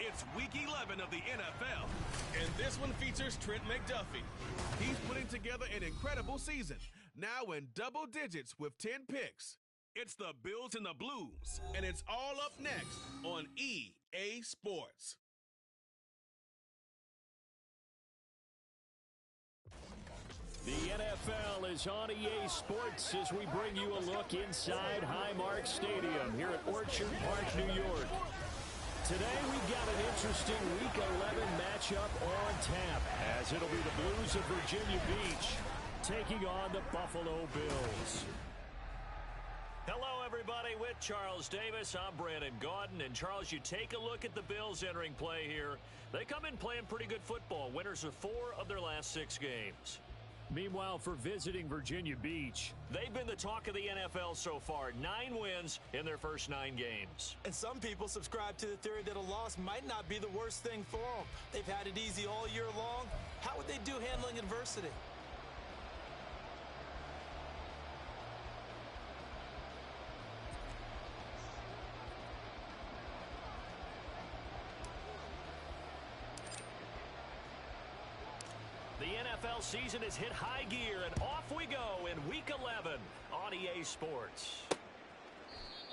It's Week 11 of the NFL, and this one features Trent McDuffie. He's putting together an incredible season, now in double digits with 10 picks. It's the Bills and the Blues, and it's all up next on EA Sports. The NFL is on EA Sports as we bring you a look inside Highmark Stadium here at Orchard Park, New York. Today we've got an interesting Week 11 matchup on tap, as it'll be the Blues of Virginia Beach taking on the Buffalo Bills. Hello, everybody. With Charles Davis, I'm Brandon Gaudin. And, Charles, you take a look at the Bills entering play here. They come in playing pretty good football. Winners of 4 of their last 6 games. Meanwhile, for visiting Virginia Beach, they've been the talk of the NFL so far. 9 wins in their first 9 games. And some people subscribe to the theory that a loss might not be the worst thing for them. They've had it easy all year long. How would they do handling adversity? The NFL season has hit high gear, and off we go in Week 11 on EA Sports.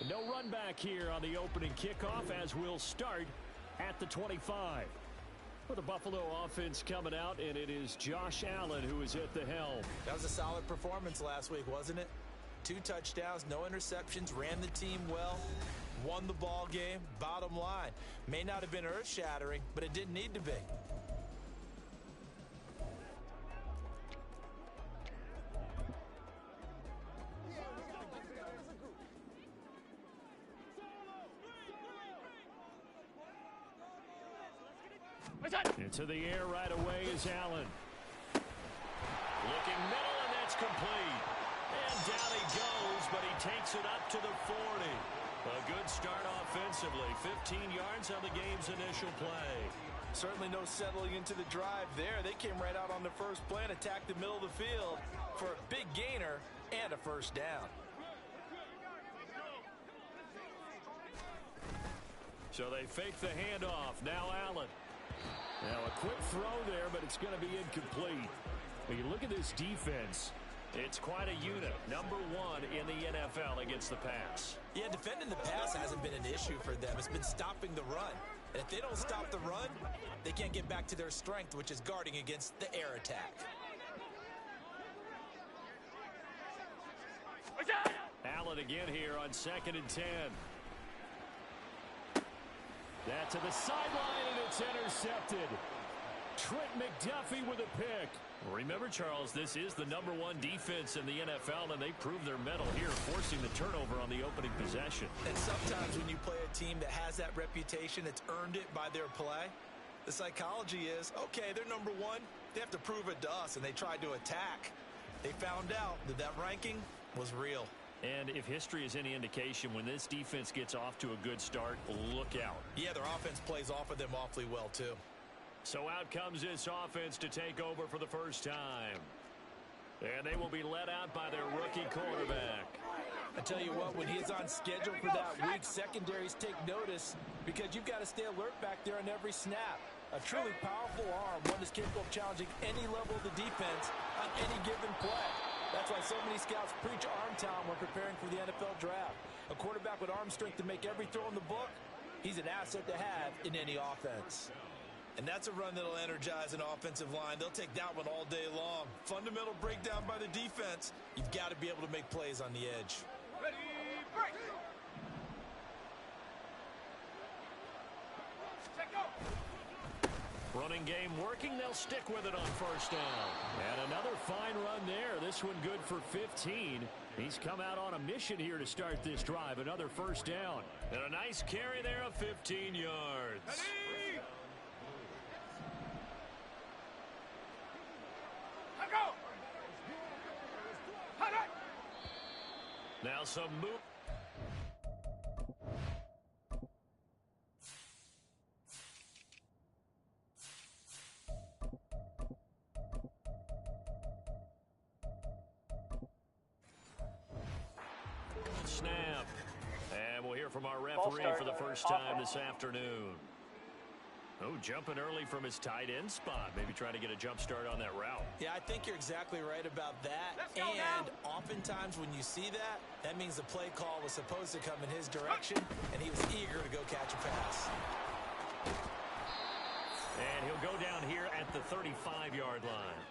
No run back here on the opening kickoff as we'll start at the 25. For the Buffalo offense coming out, and it is Josh Allen who is at the helm. That was a solid performance last week, wasn't it? 2 touchdowns, no interceptions, ran the team well, won the ball game. Bottom line, may not have been earth-shattering, but it didn't need to be. Into the air right away is Allen. Looking middle, and that's complete. And down he goes, but he takes it up to the 40. A good start offensively. 15 yards on the game's initial play. Certainly no settling into the drive there. They came right out on the first play and attacked the middle of the field for a big gainer and a first down. So they fake the handoff. Now Allen. Now a quick throw there, but it's going to be incomplete. When you look at this defense, it's quite a unit. Number 1 in the NFL against the pass. Yeah, defending the pass hasn't been an issue for them. It's been stopping the run. And if they don't stop the run, they can't get back to their strength, which is guarding against the air attack. Allen again here on 2nd and 10. That to the sideline, and it's intercepted. Trent McDuffie with a pick. Remember, Charles, this is the number 1 defense in the NFL, and they proved their mettle here, forcing the turnover on the opening possession. And sometimes when you play a team that has that reputation, that's earned it by their play, the psychology is, okay, they're number 1. They have to prove it to us, and they tried to attack. They found out that that ranking was real. And if history is any indication, when this defense gets off to a good start, look out. Yeah, their offense plays off of them awfully well, too. So out comes this offense to take over for the first time. And they will be led out by their rookie quarterback. I tell you what, when he's on schedule for that week, secondaries take notice because you've got to stay alert back there on every snap. A truly powerful arm, one that's capable of challenging any level of the defense on any given play. That's why so many scouts preach arm talent when preparing for the NFL draft. A quarterback with arm strength to make every throw in the book, he's an asset to have in any offense. And that's a run that'll energize an offensive line. They'll take that one all day long. Fundamental breakdown by the defense. You've got to be able to make plays on the edge. Ready, break! Check go! Running game working. They'll stick with it on first down. And another fine run there. This one good for 15. He's come out on a mission here to start this drive. Another first down. And a nice carry there of 15 yards. Ready! Let go! Hot! Now some move. Snap. And we'll hear from our referee for the first time this afternoon. Oh, jumping early from his tight end spot. Maybe trying to get a jump start on that route. Yeah, I think you're exactly right about that. And oftentimes when you see that, that means the play call was supposed to come in his direction, and he was eager to go catch a pass. And he'll go down here at the 35-yard line.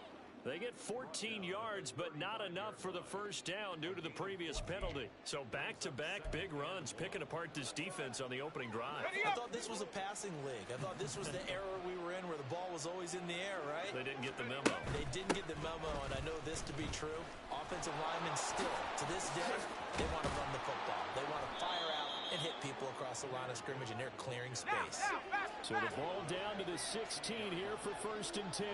They get 14 yards, but not enough for the first down due to the previous penalty. So back-to-back big runs, picking apart this defense on the opening drive. I thought this was a passing league. I thought this was the era we were in where the ball was always in the air, right? They didn't get the memo. They didn't get the memo, and I know this to be true. Offensive linemen still, to this day, they want to run the football. They want to fire out and hit people across the line of scrimmage, and they're clearing space. So the ball down to the 16 here for 1st and 10.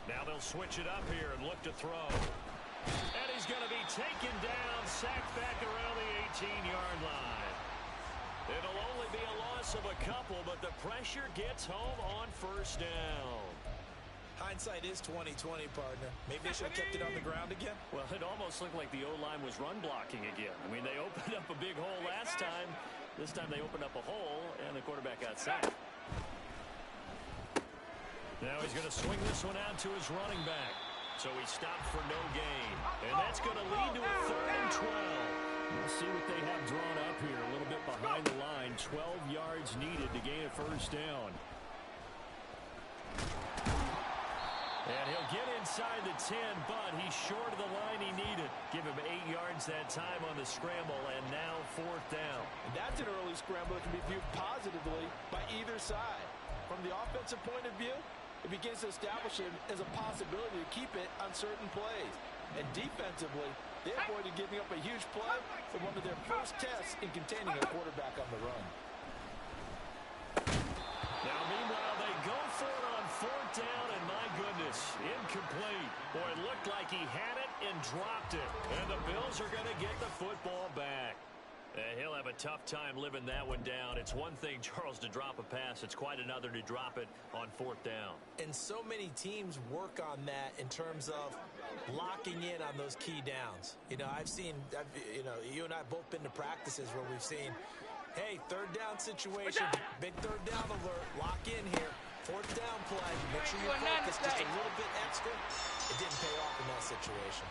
Now they'll switch it up here and look to throw. And he's going to be taken down, sacked back around the 18-yard line. It'll only be a loss of a couple, but the pressure gets home on 1st down. Hindsight is 20/20, partner. Maybe they should have kept it on the ground again. Well, it almost looked like the O-line was run blocking again. I mean, they opened up a big hole last time. This time they opened up a hole, and the quarterback got sacked. Now he's going to swing this one out to his running back. So he stopped for no gain. And that's going to lead to a 3rd and 12. We'll see what they have drawn up here. A little bit behind the line. 12 yards needed to gain a 1st down. And he'll get inside the 10, but he's short of the line he needed. Give him 8 yards that time on the scramble, and now 4th down. And that's an early scramble that can be viewed positively by either side. From the offensive point of view, it begins to establish it as a possibility to keep it on certain plays. And defensively, they avoided giving up a huge play for one of their first tests in containing a quarterback on the run. Now, meanwhile, they go for it on 4th down, and my goodness, incomplete. Boy, it looked like he had it and dropped it. And the Bills are going to get the football back. He'll have a tough time living that one down. It's one thing, Charles, to drop a pass. It's quite another to drop it on 4th down. And so many teams work on that in terms of locking in on those key downs. You know, you and I have both been to practices where we've seen, hey, 3rd down situation, big 3rd down alert, lock in here. 4th down play, make sure you focus just a little bit extra. It didn't pay off in that situation.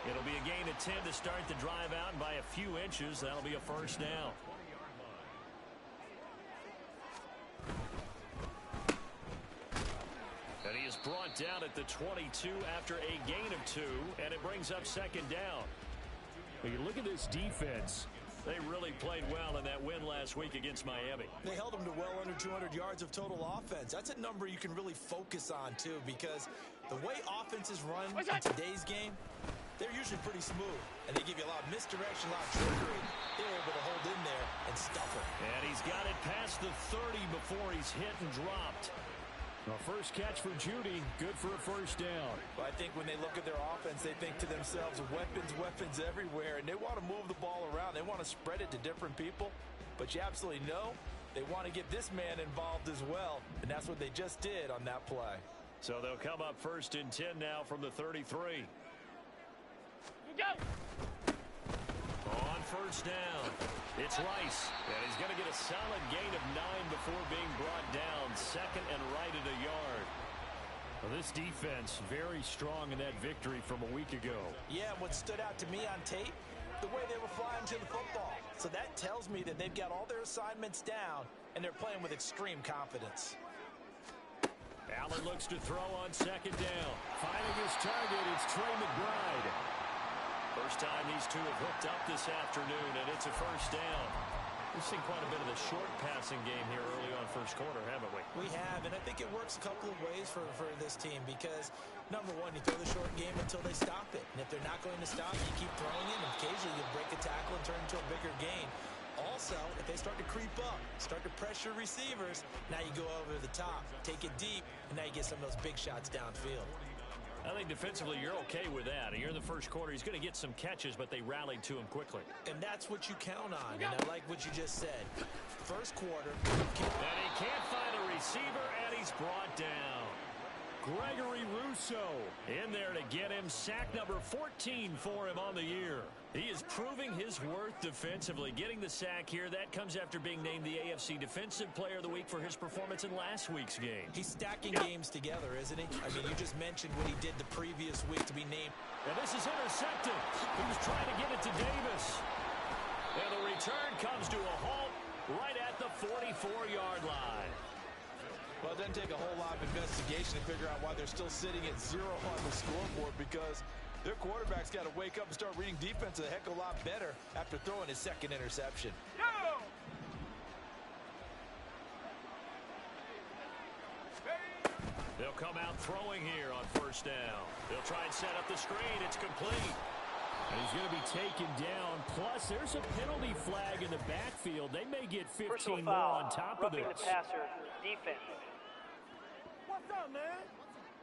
It'll be a gain of 10 to start the drive out, and by a few inches, that'll be a 1st down. And he is brought down at the 22 after a gain of 2, and it brings up 2nd down. When you look at this defense, they really played well in that win last week against Miami. They held them to well under 200 yards of total offense. That's a number you can really focus on, too, because the way offenses run in today's game, they're usually pretty smooth, and they give you a lot of misdirection, a lot of trickery. They're able to hold in there and stuff it. And he's got it past the 30 before he's hit and dropped. Well, first catch for Judy, good for a 1st down. Well, I think when they look at their offense, they think to themselves, weapons everywhere, and they want to move the ball around. They want to spread it to different people, but you absolutely know they want to get this man involved as well, and that's what they just did on that play. So they'll come up 1st and 10 now from the 33. Go! On 1st down, it's Rice, and he's going to get a solid gain of 9 before being brought down, 2nd and right at a yard. Well, this defense very strong in that victory from a week ago. Yeah, what stood out to me on tape, the way they were flying to the football. So that tells me that they've got all their assignments down, and they're playing with extreme confidence. Allen looks to throw on 2nd down. Finding his target, it's Trey McBride. First time these two have hooked up this afternoon, and it's a 1st down. We've seen quite a bit of the short passing game here early on 1st quarter, haven't we? We have, and I think it works a couple of ways for this team because, number one, you throw the short game until they stop it. And if they're not going to stop it, you keep throwing it, and occasionally you'll break a tackle and turn it into a bigger gain. Also, if they start to creep up, start to pressure receivers, now you go over the top, take it deep, and now you get some of those big shots downfield. I think defensively you're okay with that. You're in the 1st quarter. He's going to get some catches, but they rallied to him quickly. And that's what you count on, and I like what you just said. 1st quarter. And he can't find a receiver, and he's brought down. Gregory Rousseau in there to get him sack number 14 for him on the year. He is proving his worth defensively. Getting the sack here, that comes after being named the AFC Defensive Player of the Week for his performance in last week's game. He's stacking games together, isn't he? I mean, you just mentioned what he did the previous week to be named. And this is intercepted. He was trying to get it to Davis. And the return comes to a halt right at the 44-yard line. Well, it doesn't take a whole lot of investigation to figure out why they're still sitting at 0 on the scoreboard, because their quarterback's got to wake up and start reading defense a heck of a lot better after throwing his second interception. They'll come out throwing here on first down. They'll try and set up the screen. It's complete. And he's going to be taken down. Plus, there's a penalty flag in the backfield. They may get 15 more on top of this. Roughing the passer, defense. What's up, man?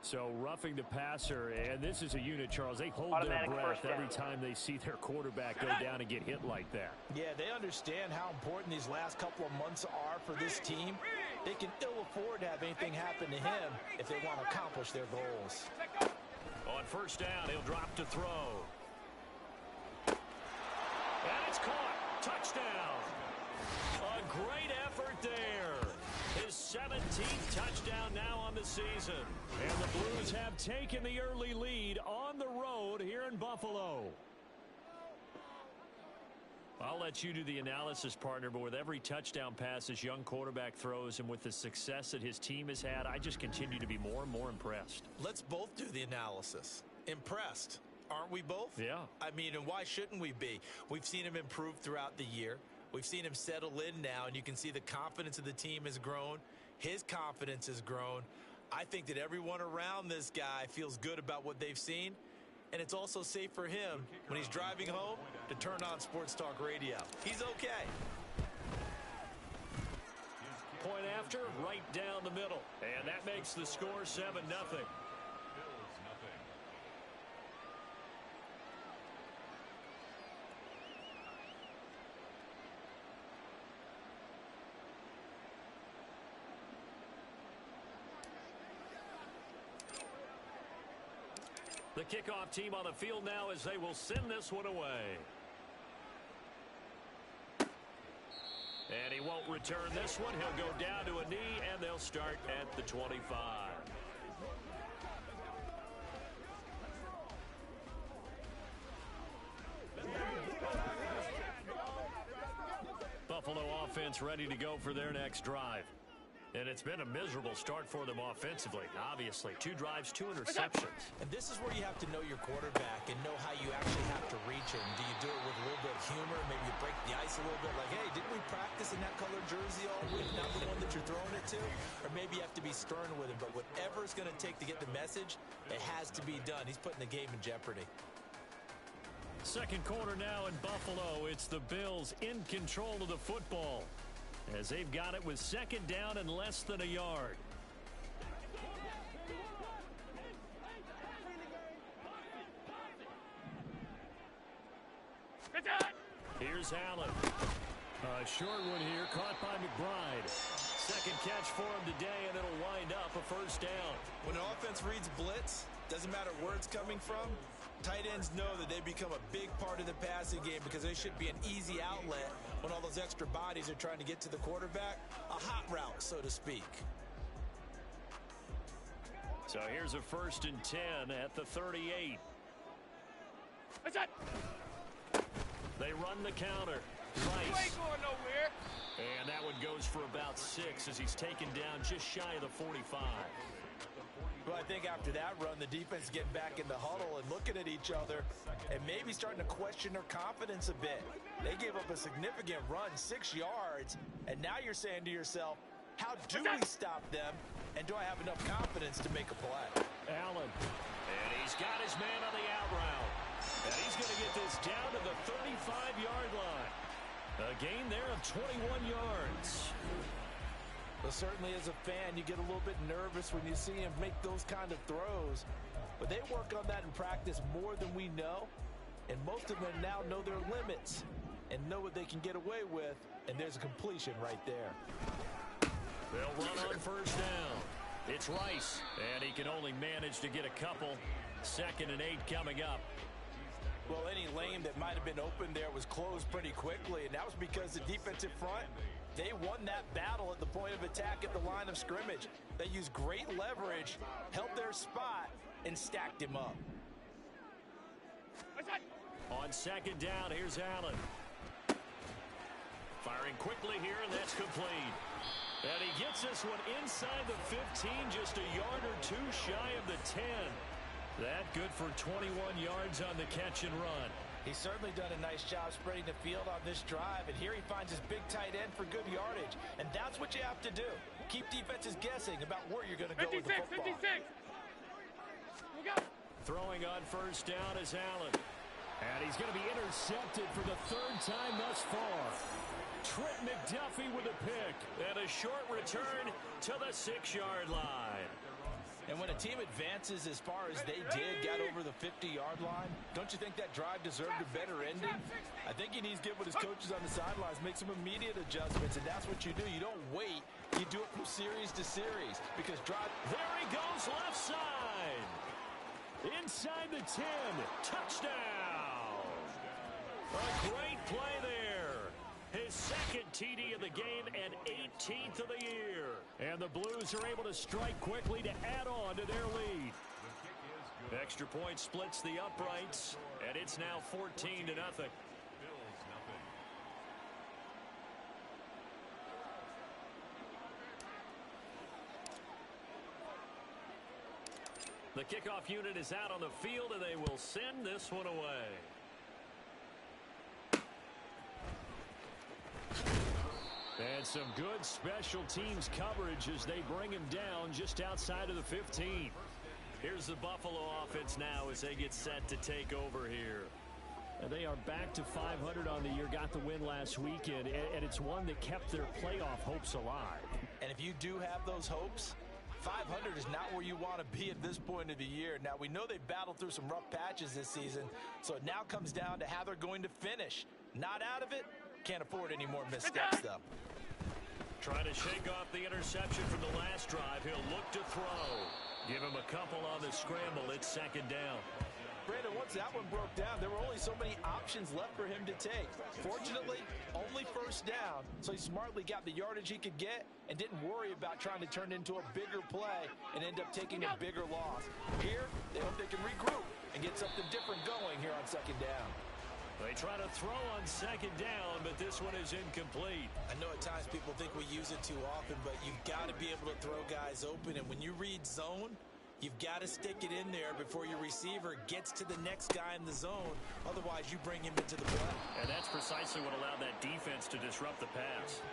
So roughing the passer, and this is a unit, Charles. They hold Automatic their breath first down. every time they see their quarterback go down and get hit like that. Yeah, they understand how important these last couple of months are for this team. They can ill afford to have anything happen to him if they want to accomplish their goals. On first down, he'll drop to throw. And it's caught. Touchdown. A great effort there. His 17th touchdown now on the season. And the Blues have taken the early lead on the road here in Buffalo. I'll let you do the analysis, partner, but with every touchdown pass this young quarterback throws and with the success that his team has had, I just continue to be more and more impressed. Let's both do the analysis. Impressed. Aren't we both? Yeah. I mean, and why shouldn't we be? We've seen him improve throughout the year. We've seen him settle in now, and you can see the confidence of the team has grown. His confidence has grown. I think that everyone around this guy feels good about what they've seen, and it's also safe for him when he's driving home to turn on Sports Talk Radio. He's okay. Point after, right down the middle. And that makes the score 7-0. The kickoff team on the field now as they will send this one away. And he won't return this one. He'll go down to a knee, and they'll start at the 25. Buffalo offense ready to go for their next drive. And it's been a miserable start for them offensively, obviously. 2 drives, 2 interceptions. And this is where you have to know your quarterback and know how you actually have to reach him. Do you do it with a little bit of humor? Maybe you break the ice a little bit like, hey, didn't we practice in that colored jersey all week? Not the one that you're throwing it to? Or maybe you have to be stern with him. But whatever it's going to take to get the message, it has to be done. He's putting the game in jeopardy. Second quarter now in Buffalo. It's the Bills in control of the football, as they've got it with second down and less than a yard. Here's Allen. A short one here, caught by McBride. Second catch for him today, and it'll wind up a first down. When an offense reads blitz, doesn't matter where it's coming from, tight ends know that they become a big part of the passing game because they should be an easy outlet when all those extra bodies are trying to get to the quarterback. A hot route, so to speak. So here's a 1st and 10 at the 38. What's that? They run the counter. You Rice. ain't going nowhere. And that one goes for about 6 as he's taken down just shy of the 45. Well, I think after that run, the defense getting back in the huddle and looking at each other and maybe starting to question their confidence a bit. They gave up a significant run, 6 yards, and now you're saying to yourself, how do we stop them, and do I have enough confidence to make a play? Allen. And he's got his man on the out route. And he's going to get this down to the 35-yard line. A gain there of 21 yards. Well, certainly as a fan, you get a little bit nervous when you see him make those kind of throws. But they work on that in practice more than we know. And most of them now know their limits and know what they can get away with. And there's a completion right there. They'll run on first down. It's Rice, and he can only manage to get a couple. 2nd and 8 coming up. Well, any lane that might have been open there was closed pretty quickly, and that was because the defensive front, they won that battle at the point of attack at the line of scrimmage. They used great leverage, held their spot, and stacked him up. On 2nd down, here's Allen. Firing quickly here, and that's complete. And he gets this one inside the 15, just a yard or two shy of the 10. That good for 21 yards on the catch and run. He's certainly done a nice job spreading the field on this drive, and here he finds his big tight end for good yardage. And that's what you have to do. Keep defenses guessing about where you're going to go with the football. 56. Throwing on 1st down is Allen. And he's going to be intercepted for the 3rd time thus far. Trent McDuffie with a pick. And a short return to the 6-yard line. And when a team advances as far as they did, got over the 50-yard line, don't you think that drive deserved a better ending? I think he needs to get with his coaches on the sidelines, make some immediate adjustments, and that's what you do. You don't wait. You do it from series to series because drive. There he goes, left side. Inside the 10. Touchdown. A great play there. His 2nd TD of the game and 18th of the year. And the Blues are able to strike quickly to add on to their lead. Extra point splits the uprights, and it's now 14-0. The kickoff unit is out on the field, and they will send this one away. And some good special teams coverage as they bring him down just outside of the 15. Here's the Buffalo offense now as they get set to take over here. And they are back to 500 on the year, got the win last weekend, and it's one that kept their playoff hopes alive. And if you do have those hopes, 500 is not where you want to be at this point of the year. Now, we know they battled through some rough patches this season, so it now comes down to how they're going to finish. Not out of it, can't afford any more missteps, though. Trying to shake off the interception from the last drive. He'll look to throw. Give him a couple on the scramble. It's 2nd down. Brandon, once that one broke down, there were only so many options left for him to take. Fortunately, only 1st down, so he smartly got the yardage he could get and didn't worry about trying to turn it into a bigger play and end up taking a bigger loss. Here, they hope they can regroup and get something different going here on 2nd down. They try to throw on 2nd down, but this one is incomplete. I know at times people think we use it too often, but you've got to be able to throw guys open, and when you read zone, you've got to stick it in there before your receiver gets to the next guy in the zone. Otherwise, you bring him into the play. And that's precisely what allowed that defense to disrupt the pass.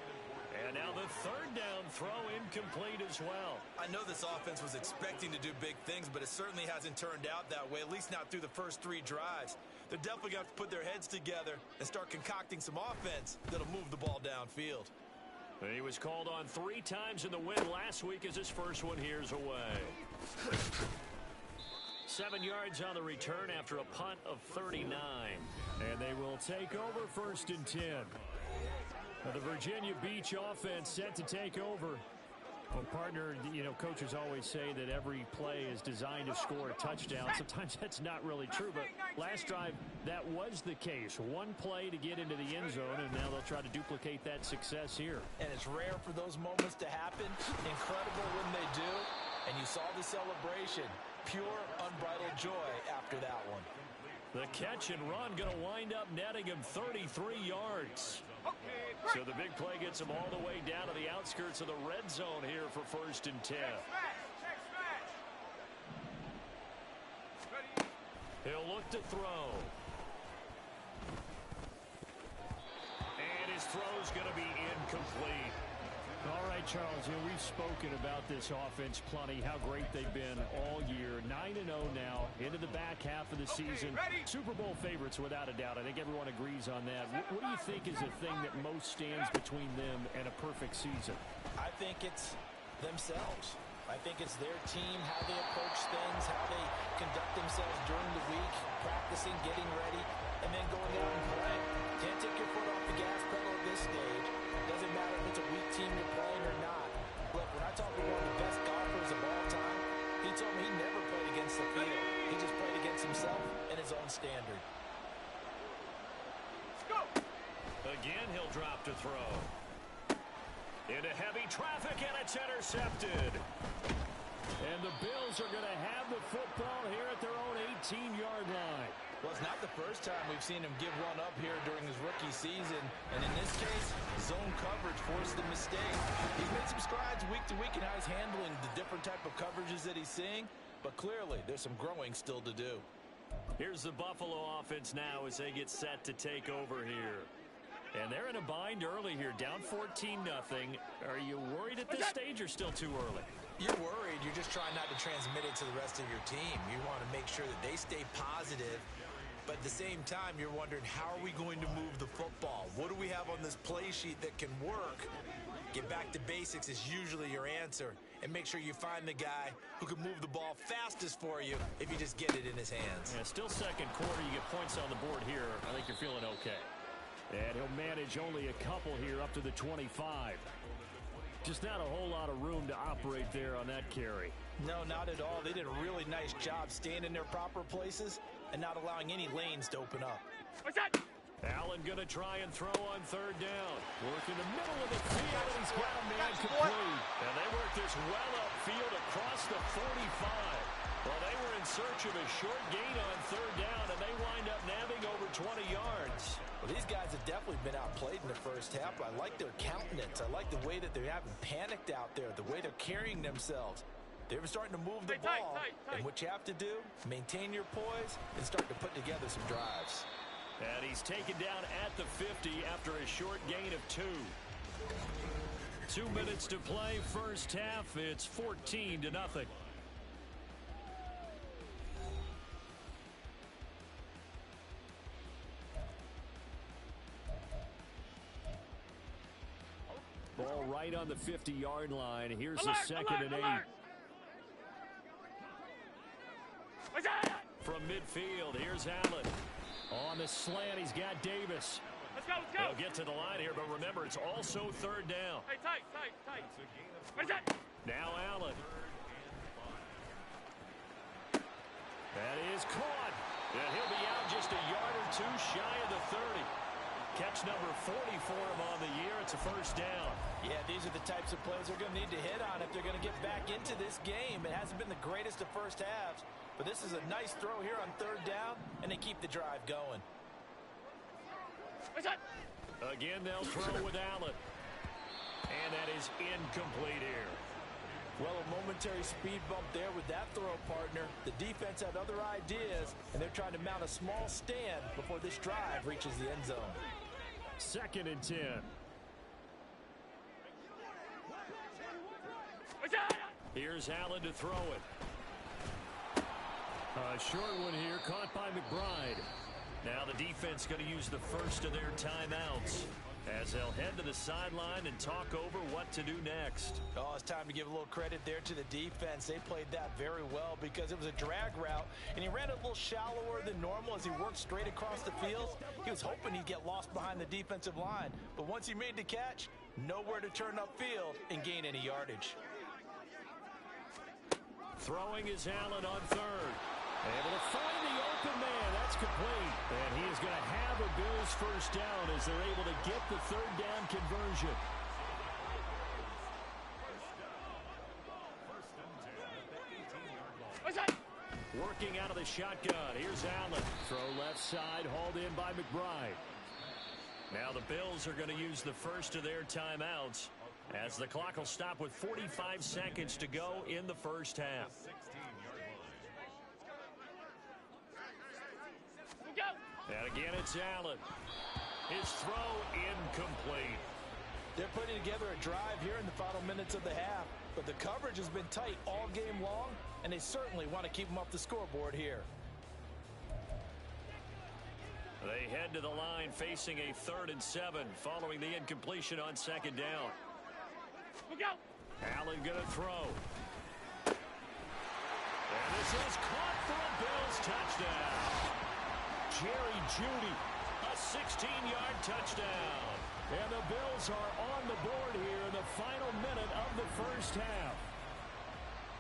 And now the 3rd down throw incomplete as well. I know this offense was expecting to do big things, but it certainly hasn't turned out that way, at least not through the first 3 drives. They're definitely going to have to put their heads together and start concocting some offense that'll move the ball downfield. He was called on 3 times in the win last week as his first one here's away. 7 yards on the return after a punt of 39. And they will take over 1st and 10. Now the Virginia Beach offense set to take over. Well, partner, you know, coaches always say that every play is designed to score a touchdown. Sometimes that's not really true, but last drive, that was the case. One play to get into the end zone, and now they'll try to duplicate that success here. And it's rare for those moments to happen. Incredible when they do. And you saw the celebration. Pure, unbridled joy after that one. The catch and run going to wind up netting him 33 yards. So the big play gets him all the way down to the outskirts of the red zone here for 1st and 10. He'll look to throw. And his throw's going to be incomplete. All right, Charles, you know, we've spoken about this offense plenty, how great they've been all year. 9-0 now, into the back half of the season. Super Bowl favorites, without a doubt. I think everyone agrees on that. What do you think is the thing that most stands between them and a perfect season? I think it's themselves. I think it's their team, how they approach things, how they conduct themselves during the week, practicing, getting ready, and then going out and playing. Can't take your foot off the gas pedal at this stage. Doesn't matter if it's a weak team you're playing or not. Look, when I talk about one of the best golfers receivers of all time, he told me he never played against the field. He just played against himself and his own standard. Again, he'll drop to throw. Into heavy traffic, and it's intercepted. And the Bills are going to have the football here at their own 18-yard line. Well, it's not the first time we've seen him give one up here during his rookie season. And in this case, zone coverage forced the mistake. He's made some strides week to week in how he's handling the different type of coverages that he's seeing. But clearly, there's some growing still to do. Here's the Buffalo offense now as they get set to take over here. And they're in a bind early here, down 14-0. Are you worried at this stage or still too early? You're worried. You're just trying not to transmit it to the rest of your team. You want to make sure that they stay positive. But at the same time, you're wondering, how are we going to move the football? What do we have on this play sheet that can work? Get back to basics is usually your answer. And make sure you find the guy who can move the ball fastest for you if you just get it in his hands. Yeah, still second quarter. You get points on the board here. I think you're feeling okay. And he'll manage only a couple here up to the 25. Just not a whole lot of room to operate there on that carry. No, not at all. They did a really nice job staying in their proper places and not allowing any lanes to open up. What's that? Allen going to try and throw on third down. Work in the middle of the field, and he's got a man complete. And they work this well upfield across the 45. Well, they were in search of a short gain on third down, and they wind up nabbing over 20 yards. Well, these guys have definitely been outplayed in the first half. I like their countenance. I like the way that they haven't panicked out there, the way they're carrying themselves. They're starting to move the ball. And what you have to do, maintain your poise and start to put together some drives. And he's taken down at the 50 after a short gain of 2. 2 minutes to play, first half. It's 14-0. Ball right on the 50-yard line. Here's a second and 8. From midfield, here's Allen. On the slant, he's got Davis. Let's go. They'll get to the line here, but remember, it's also third down. Hey, tight. What's that? Now Allen. That is caught. And he'll be out just a yard or two shy of the 30. Catch number 40 for him on the year. It's a first down. Yeah, these are the types of plays they're going to need to hit on if they're going to get back into this game. It hasn't been the greatest of first halves, but this is a nice throw here on third down, and they keep the drive going. What's that? Again, they'll throw with Allen. And that is incomplete here. Well, a momentary speed bump there with that throw, partner. The defense had other ideas, and they're trying to mount a small stand before this drive reaches the end zone. 2nd and 10. What's that? Here's Allen to throw it. A short one here, caught by McBride. Now the defense going to use the first of their timeouts as they'll head to the sideline and talk over what to do next. Oh, it's time to give a little credit there to the defense. They played that very well because it was a drag route, and he ran a little shallower than normal as he worked straight across the field. He was hoping he'd get lost behind the defensive line, but once he made the catch, nowhere to turn upfield and gain any yardage. Throwing is Allen on third. Able to find the open man. That's complete. And he is going to have a Bills first down as they're able to get the third down conversion. What's that? Working out of the shotgun. Here's Allen. Throw left side, hauled in by McBride. Now the Bills are going to use the first of their timeouts as the clock will stop with 45 seconds to go in the first half. And again, it's Allen. His throw incomplete. They're putting together a drive here in the final minutes of the half, but the coverage has been tight all game long, and they certainly want to keep them off the scoreboard here. They head to the line facing a 3rd and 7 following the incompletion on 2nd down. Look out! Allen going to throw. And this is caught for a Bills touchdown. Jerry Jeudy, a 16-yard touchdown. And the Bills are on the board here in the final minute of the first half.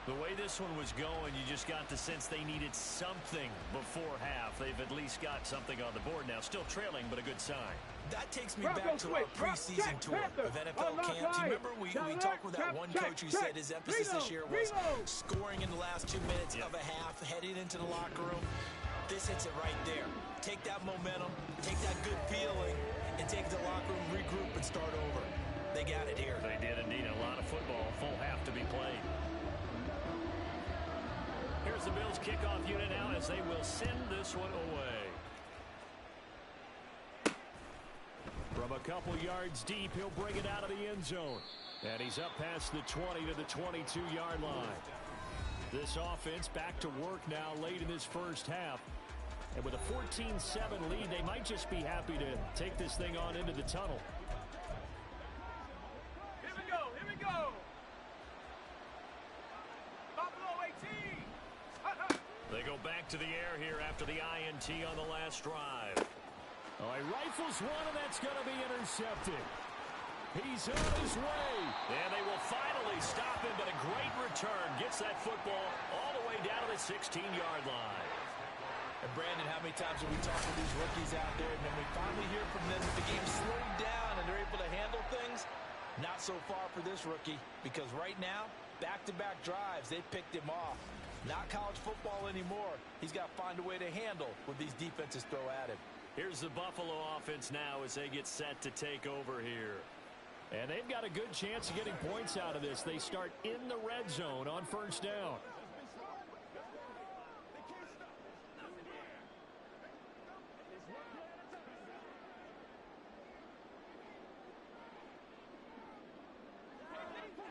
The way this one was going, you just got the sense they needed something before half. They've at least got something on the board now. Still trailing, but a good sign. That takes me back to our preseason tour of NFL camp. Do you remember we talked with that one coach who said his emphasis this year was scoring in the last 2 minutes of a half, heading into the locker room? This hits it right there. Take that momentum, take that good feeling, and take the locker room, regroup, and start over. They got it here. They did indeed. A lot of football, full half to be played. Here's the Bills kickoff unit now as they will send this one away. From a couple yards deep, he'll bring it out of the end zone. And he's up past the 20 to the 22-yard line. This offense back to work now late in this first half. And with a 14-7 lead, they might just be happy to take this thing on into the tunnel. Here we go, here we go. Buffalo 18. They go back to the air here after the INT on the last drive. Oh, he rifles one, and that's going to be intercepted. He's on his way. And they will finally stop him, but a great return. Gets that football all the way down to the 16-yard line. And Brandon, how many times have we talked to these rookies out there, and then we finally hear from them that the game's slowed down and they're able to handle things? Not so far for this rookie, because right now, back-to-back drives, they picked him off. Not college football anymore. He's got to find a way to handle what these defenses throw at him. Here's the Buffalo offense now as they get set to take over here. And they've got a good chance of getting points out of this. They start in the red zone on first down.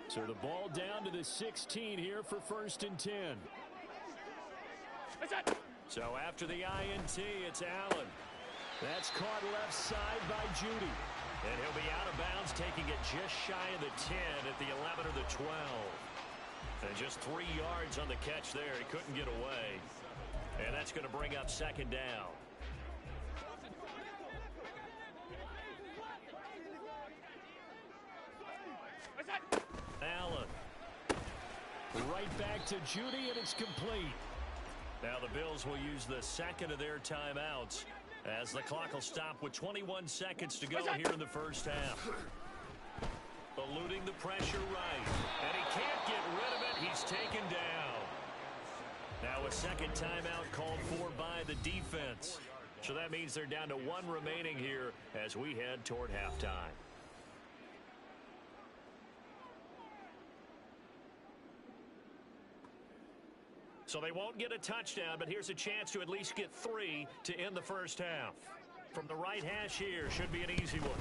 So the ball down to the 16 here for 1st and 10. So after the INT, it's Allen. That's caught left side by Judy. And he'll be out of bounds, taking it just shy of the 10 at the 11 or the 12. And just 3 yards on the catch there. He couldn't get away. And that's going to bring up 2nd down. Allen. Right back to Judy, and it's complete. Now the Bills will use the second of their timeouts as the clock will stop with 21 seconds to go here in the first half. Eluding the pressure right. And he can't get rid of it. He's taken down. Now a second timeout called for by the defense. So that means they're down to 1 remaining here as we head toward halftime. So they won't get a touchdown, but here's a chance to at least get 3 to end the first half. From the right hash here, should be an easy one.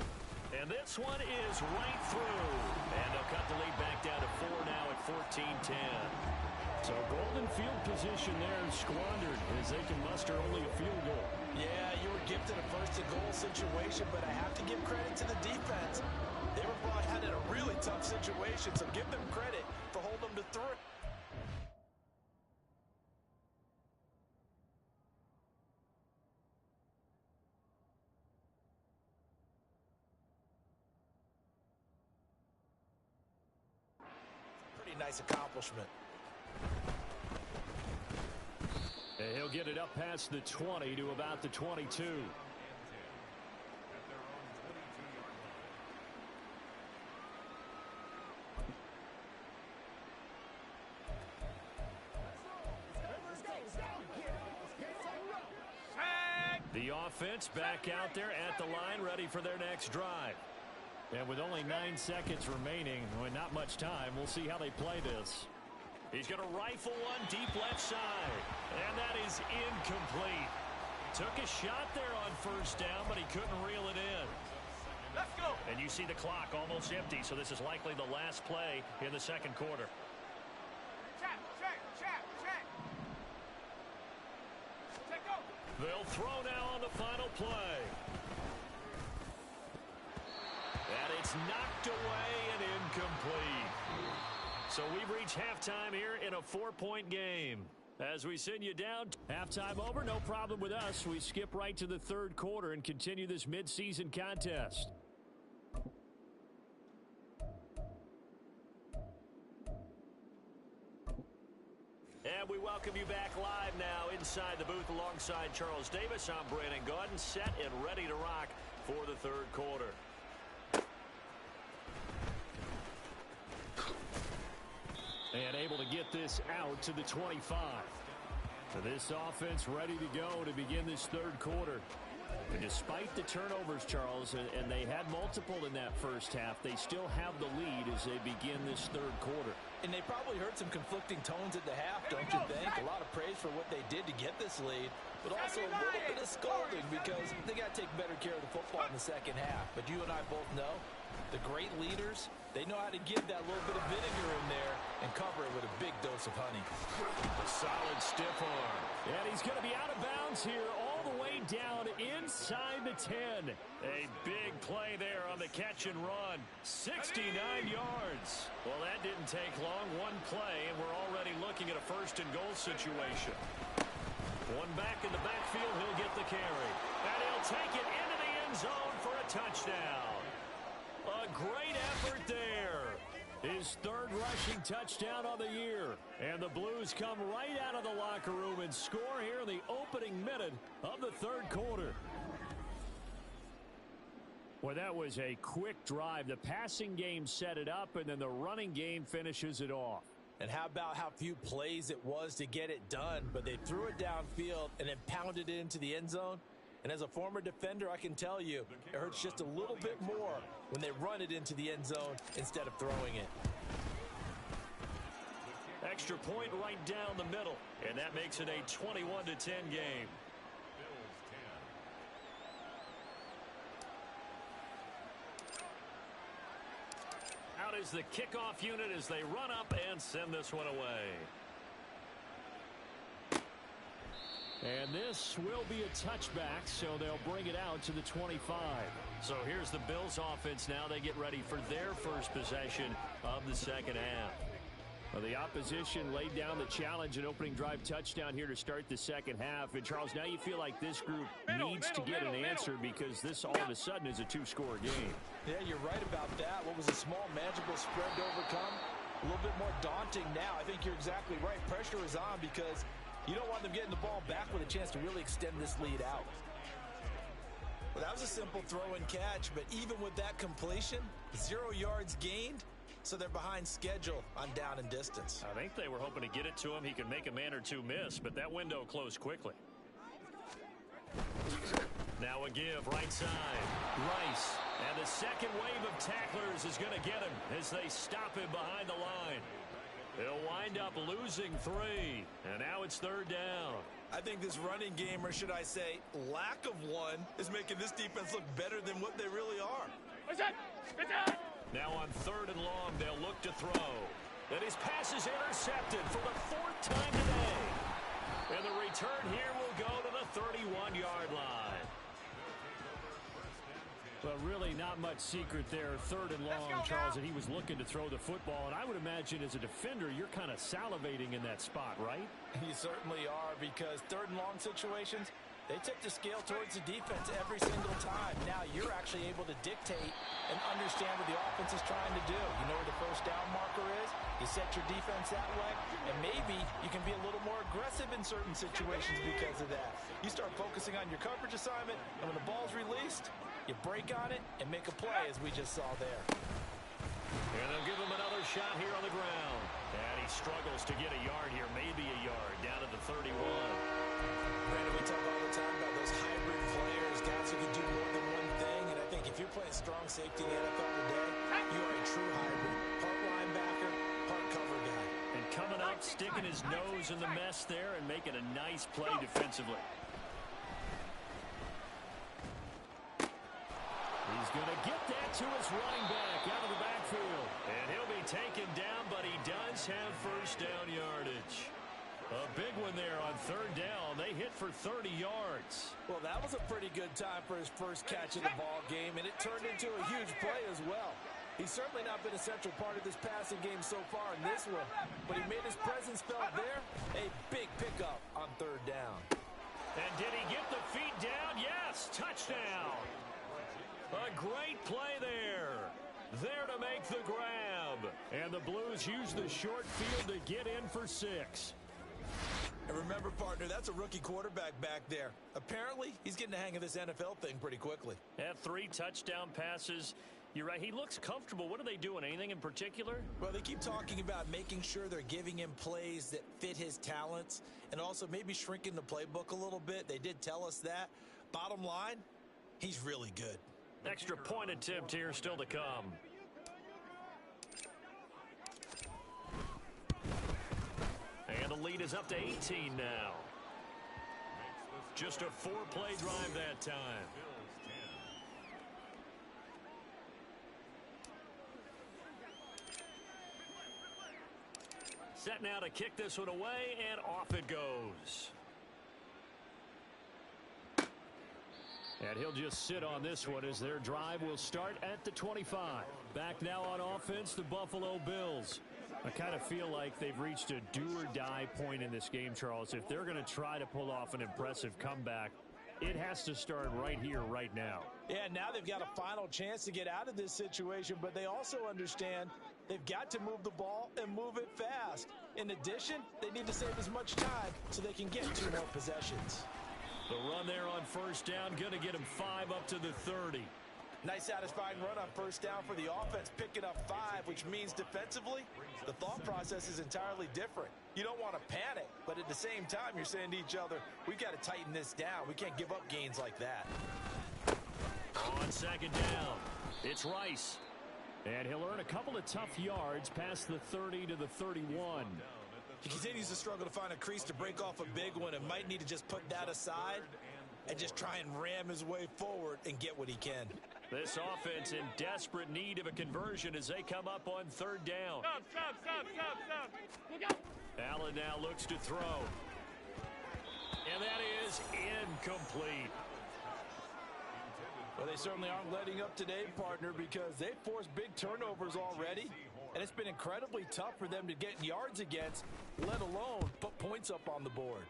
And this one is right through. And they'll cut the lead back down to 4 now at 14-10. So golden field position there squandered as they can muster only a field goal. Yeah, you were gifted a first-and-goal situation, but I have to give credit to the defense. They were brought out in a really tough situation, so give them credit for holding them to 3. Nice accomplishment. And he'll get it up past the 20 to about the 22. The offense back out there at the line, ready for their next drive. And with only 9 seconds remaining, with not much time, we'll see how they play this. He's going to rifle one deep left side. And that is incomplete. Took a shot there on first down, but he couldn't reel it in. Let's go. And you see the clock almost empty, so this is likely the last play in the second quarter. Check. Check go. They'll throw now on the final play. And it's knocked away and incomplete. So we've reached halftime here in a 4-point game. As we send you down, halftime over, no problem with us. We skip right to the third quarter and continue this midseason contest. welcome you back live now inside the booth alongside Charles Davis. I'm Brandon Gaudin, set and ready to rock for the third quarter. And able to get this out to the 25. So this offense ready to go to begin this third quarter. And despite the turnovers, Charles, and they had multiple in that first half, they still have the lead as they begin this third quarter. And they probably heard some conflicting tones at the half, don't you think? A lot of praise for what they did to get this lead, but also a little bit of scolding because they got to take better care of the football in the second half. But you and I both know the great leaders, they know how to give that little bit of vinegar in there and cover it with a big dose of honey. A solid stiff arm. And he's going to be out of bounds here all the way down inside the 10. A big play there on the catch and run. 69 yards. Well, that didn't take long. One play, and we're already looking at a first and goal situation. One back in the backfield, he'll get the carry. And he'll take it into the end zone for a touchdown. A great effort there. His third rushing touchdown of the year. And the Blues come right out of the locker room and score here in the opening minute of the third quarter. Well, that was a quick drive. The passing game set it up, and then the running game finishes it off. And how about how few plays it was to get it done, but they threw it downfield and then pounded it into the end zone. And as a former defender, I can tell you, it hurts just a little bit more when they run it into the end zone instead of throwing it. Extra point right down the middle, and that makes it a 21-10 game. Out is the kickoff unit as they run up and send this one away. And this will be a touchback, so they'll bring it out to the 25. So here's the Bills offense now. They get ready for their first possession of the second half. Well, the opposition laid down the challenge, an opening drive touchdown here to start the second half. And, Charles, now you feel like this group needs to get an answer because this all of a sudden is a two-score game. Yeah, you're right about that. What was a small, manageable spread to overcome? A little bit more daunting now. I think you're exactly right. Pressure is on because you don't want them getting the ball back with a chance to really extend this lead out. Well, that was a simple throw and catch, but even with that completion, 0 yards gained, so they're behind schedule on down and distance. I think they were hoping to get it to him. He could make a man or two miss, but that window closed quickly. Now a give right side. Rice. And the second wave of tacklers is going to get him as they stop him behind the line. They'll wind up losing 3. And now it's third down. I think this running game, or should I say lack of one, is making this defense look better than what they really are. Now on third and long, they'll look to throw. And his pass is intercepted for the 4th time today. And the return here will go to the 31-yard line. But really not much secret there. Third and long, Charles, and he was looking to throw the football. And I would imagine as a defender, you're kind of salivating in that spot, right? You certainly are, because third and long situations, they tip the scale towards the defense every single time. Now you're actually able to dictate and understand what the offense is trying to do. You know where the first down marker is. You set your defense that way, and maybe you can be a little more aggressive in certain situations because of that. You start focusing on your coverage assignment, and when the ball's released, you break on it and make a play, as we just saw there. And they'll give him another shot here on the ground. And he struggles to get a yard here, maybe a yard, down to the 31. Brandon, we talk all the time about those hybrid players, guys who can do more than one thing, and I think if you're playing strong safety in the NFL today, you are a true hybrid. Part linebacker, part cover guy. And coming up, sticking his nose in the mess there and making a nice play defensively. He's going to get that to his running back out of the backfield. And he'll be taken down, but he does have first down yardage. A big one there on third down. They hit for 30 yards. Well, that was a pretty good time for his first catch of the ball game, and it turned into a huge play as well. He's certainly not been a central part of this passing game so far in this one, but he made his presence felt there. A big pickup on third down. And did he get the feet down? Yes, touchdown. A great play there. There to make the grab. And the Blues use the short field to get in for 6. And remember, partner, that's a rookie quarterback back there. Apparently, he's getting the hang of this NFL thing pretty quickly. Had 3 touchdown passes. You're right. He looks comfortable. What are they doing? Anything in particular? Well, they keep talking about making sure they're giving him plays that fit his talents and also maybe shrinking the playbook a little bit. They did tell us that. Bottom line, he's really good. Extra point attempt here still to come. And the lead is up to 18 now. Just a 4-play drive that time. Set now to kick this one away, and off it goes. And he'll just sit on this one as their drive will start at the 25. Back now on offense, the Buffalo Bills. I kind of feel like they've reached a do-or-die point in this game, Charles. If they're going to try to pull off an impressive comeback, it has to start right here, right now. Yeah, now they've got a final chance to get out of this situation, but they also understand they've got to move the ball and move it fast. In addition, they need to save as much time so they can get 2 more possessions. The run there on first down, going to get him 5 up to the 30. Nice satisfying run on first down for the offense, picking up 5, which means defensively, the thought process is entirely different. You don't want to panic, but at the same time, you're saying to each other, we've got to tighten this down. We can't give up gains like that. On second down, it's Rice. And he'll earn a couple of tough yards past the 30 to the 31. He continues to struggle to find a crease to break off a big one and might need to just put that aside and just try and ram his way forward and get what he can. This offense in desperate need of a conversion as they come up on third down. Stop. Look out. Allen now looks to throw. And that is incomplete. Well, they certainly aren't letting up today, partner, because they've forced big turnovers already. And it's been incredibly tough for them to get yards against, let alone put points up on the board.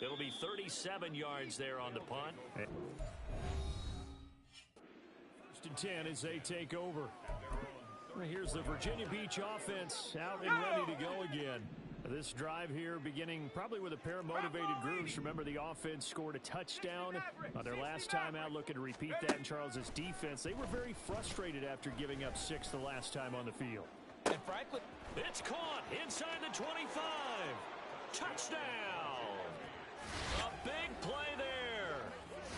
It'll be 37 yards there on the punt. First and 10 as they take over. Here's the Virginia Beach offense out and ready to go again. This drive here beginning probably with a pair of motivated groups. Remember, the offense scored a touchdown on their last time out, looking to repeat that in Charles's defense. They were very frustrated after giving up 6 the last time on the field. And frankly, it's caught inside the 25. Touchdown. A big play there.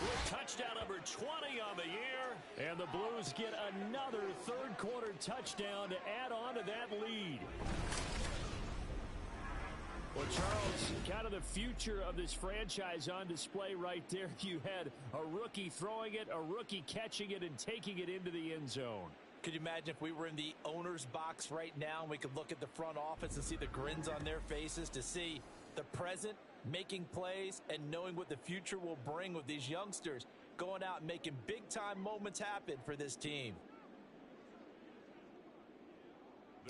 With touchdown number 20 on the year. And the Blues get another third-quarter touchdown to add on to that lead. Well, Charles, kind of the future of this franchise on display right there. You had a rookie throwing it, a rookie catching it, and taking it into the end zone. Could you imagine if we were in the owner's box right now and we could look at the front office and see the grins on their faces, to see the present making plays and knowing what the future will bring with these youngsters going out and making big-time moments happen for this team.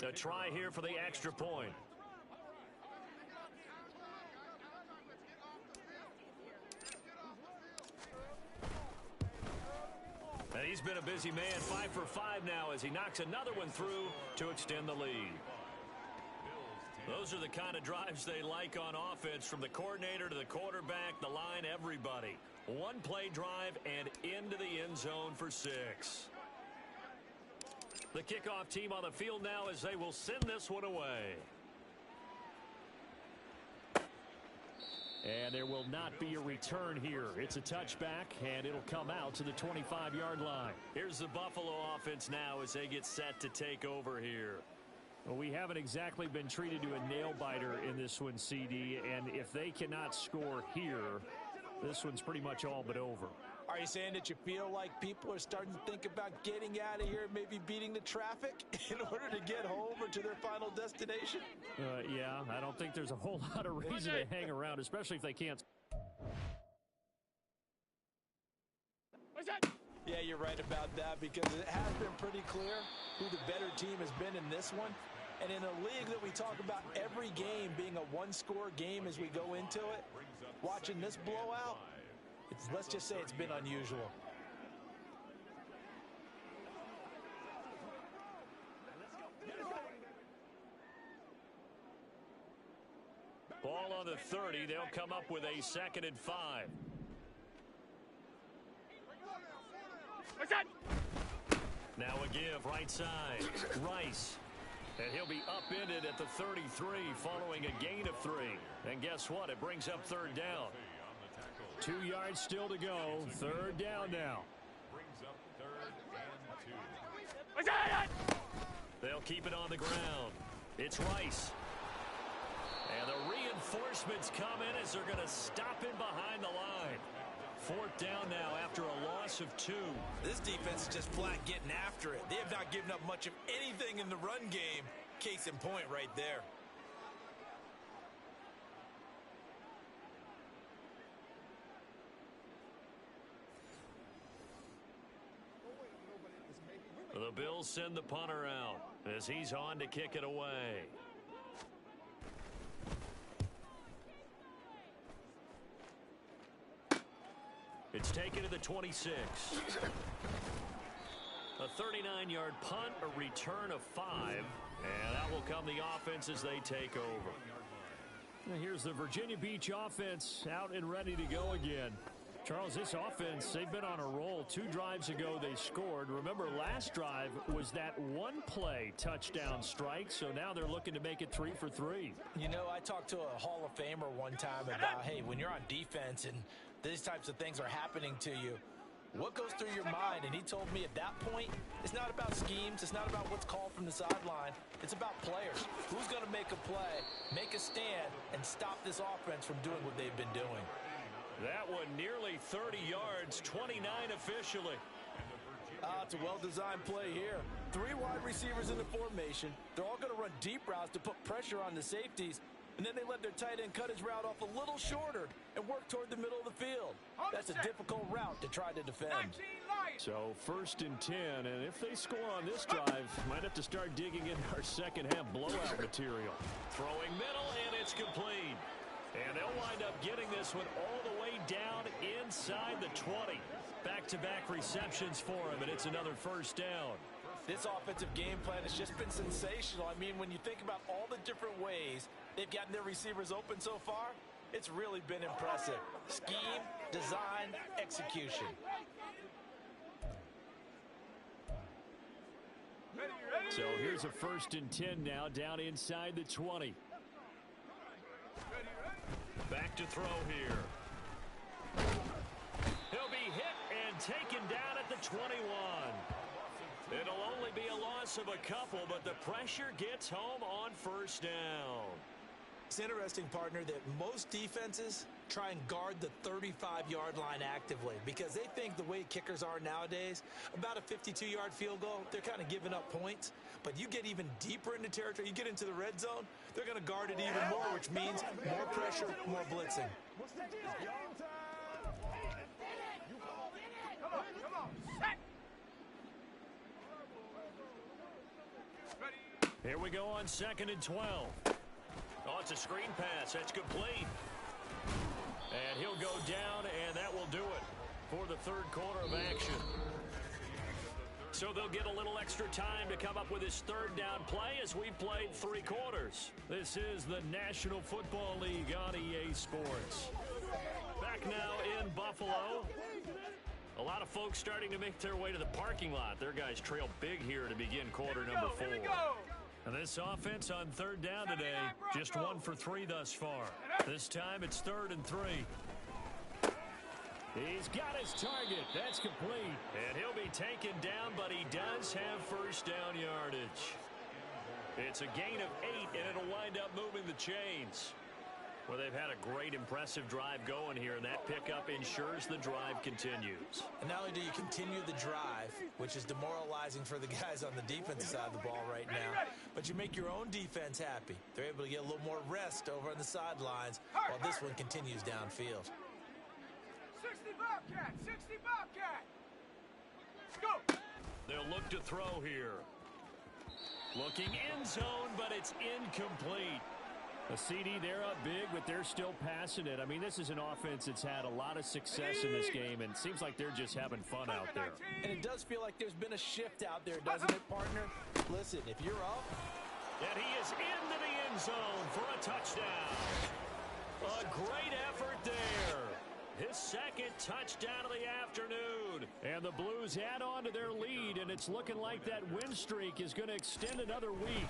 A try here for the extra point. And he's been a busy man, 5 for 5 now as he knocks another one through to extend the lead. Those are the kind of drives they like on offense, from the coordinator to the quarterback, the line, everybody. One-play drive and into the end zone for 6. The kickoff team on the field now as they will send this one away. And there will not be a return here. It's a touchback, and it'll come out to the 25-yard line. Here's the Buffalo offense now as they get set to take over here. Well, we haven't exactly been treated to a nail-biter in this one, CD, and if they cannot score here, this one's pretty much all but over. Are you saying that you feel like people are starting to think about getting out of here, maybe beating the traffic in order to get home or to their final destination? Yeah, I don't think there's a whole lot of reason to hang around, especially if they can't. What's that? Yeah, you're right about that, because it has been pretty clear who the better team has been in this one. And in a league that we talk about every game being a one-score game as we go into it, watching this blowout, let's just say it's been unusual. Ball on the 30. They'll come up with a 2nd and 5. Now a give right side. Rice. And he'll be upended at the 33 following a gain of 3. And guess what? It brings up 3rd down. 2 yards still to go. 3rd down now. Brings up 3rd and 2. They'll keep it on the ground. It's Rice. And the reinforcements come in as they're going to stop him behind the line. 4th down now after a loss of 2. This defense is just flat getting after it. They have not given up much of anything in the run game. Case in point right there. The Bills send the punter out as he's on to kick it away. It's taken to the 26. A 39-yard punt, a return of 5, and that will come the offense as they take over. And here's the Virginia Beach offense out and ready to go again. Charles, this offense, they've been on a roll. 2 drives ago they scored. Remember, last drive was that one-play touchdown strike, so now they're looking to make it 3 for 3. You know, I talked to a Hall of Famer one time about, hey, when you're on defense and these types of things are happening to you, what goes through your mind? And he told me at that point, it's not about schemes. It's not about what's called from the sideline. It's about players. Who's going to make a play, make a stand, and stop this offense from doing what they've been doing? That one nearly 30 yards, 29 officially. It's a well-designed play here. 3 wide receivers in the formation. They're all going to run deep routes to put pressure on the safeties. And then they let their tight end cut his route off a little shorter and work toward the middle of the field. That's a difficult route to try to defend. So 1st and 10, and if they score on this drive, might have to start digging in our second-half blowout material. Throwing middle, and it's complete. And they'll wind up getting this one all the way down inside the 20. Back-to-back receptions for him, and it's another 1st down. This offensive game plan has just been sensational. I mean, when you think about all the different ways they've gotten their receivers open so far, it's really been impressive. Scheme, design, execution. So here's a 1st and 10 now down inside the 20. Back to throw here. He'll be hit and taken down at the 21. It'll only be a loss of a couple, but the pressure gets home on 1st down. It's interesting, partner, that most defenses try and guard the 35-yard line actively because they think the way kickers are nowadays, about a 52-yard field goal, they're kind of giving up points. But you get even deeper into territory, you get into the red zone, they're going to guard it even more, which means more pressure, more blitzing. Here we go on 2nd and 12. Oh, it's a screen pass. That's complete. And he'll go down, and that will do it for the 3rd quarter of action. So they'll get a little extra time to come up with his 3rd down play as we played 3 quarters. This is the National Football League on EA Sports. Back now in Buffalo. A lot of folks starting to make their way to the parking lot. Their guys trail big here to begin quarter number 4. And this offense on 3rd down today, just 1 for 3 thus far. This time it's 3rd and 3. He's got his target. That's complete. And he'll be taken down, but he does have 1st down yardage. It's a gain of 8, and it'll wind up moving the chains. Well, they've had a great, impressive drive going here, and that pickup ensures the drive continues. And not only do you continue the drive, which is demoralizing for the guys on the defensive side of the ball right now, but you make your own defense happy. They're able to get a little more rest over on the sidelines while this one continues downfield. 60 Bobcat! 60 Bobcat! Let's go! They'll look to throw here. Looking end zone, but it's incomplete. A CD, they're up big, but they're still passing it. I mean, this is an offense that's had a lot of success in this game, and it seems like they're just having fun out there. And it does feel like there's been a shift out there, doesn't it, partner? Listen, if you're up. And he is into the end zone for a touchdown. his second touchdown of the afternoon. And the Blues add on to their lead, and it's looking like that win streak is going to extend another week.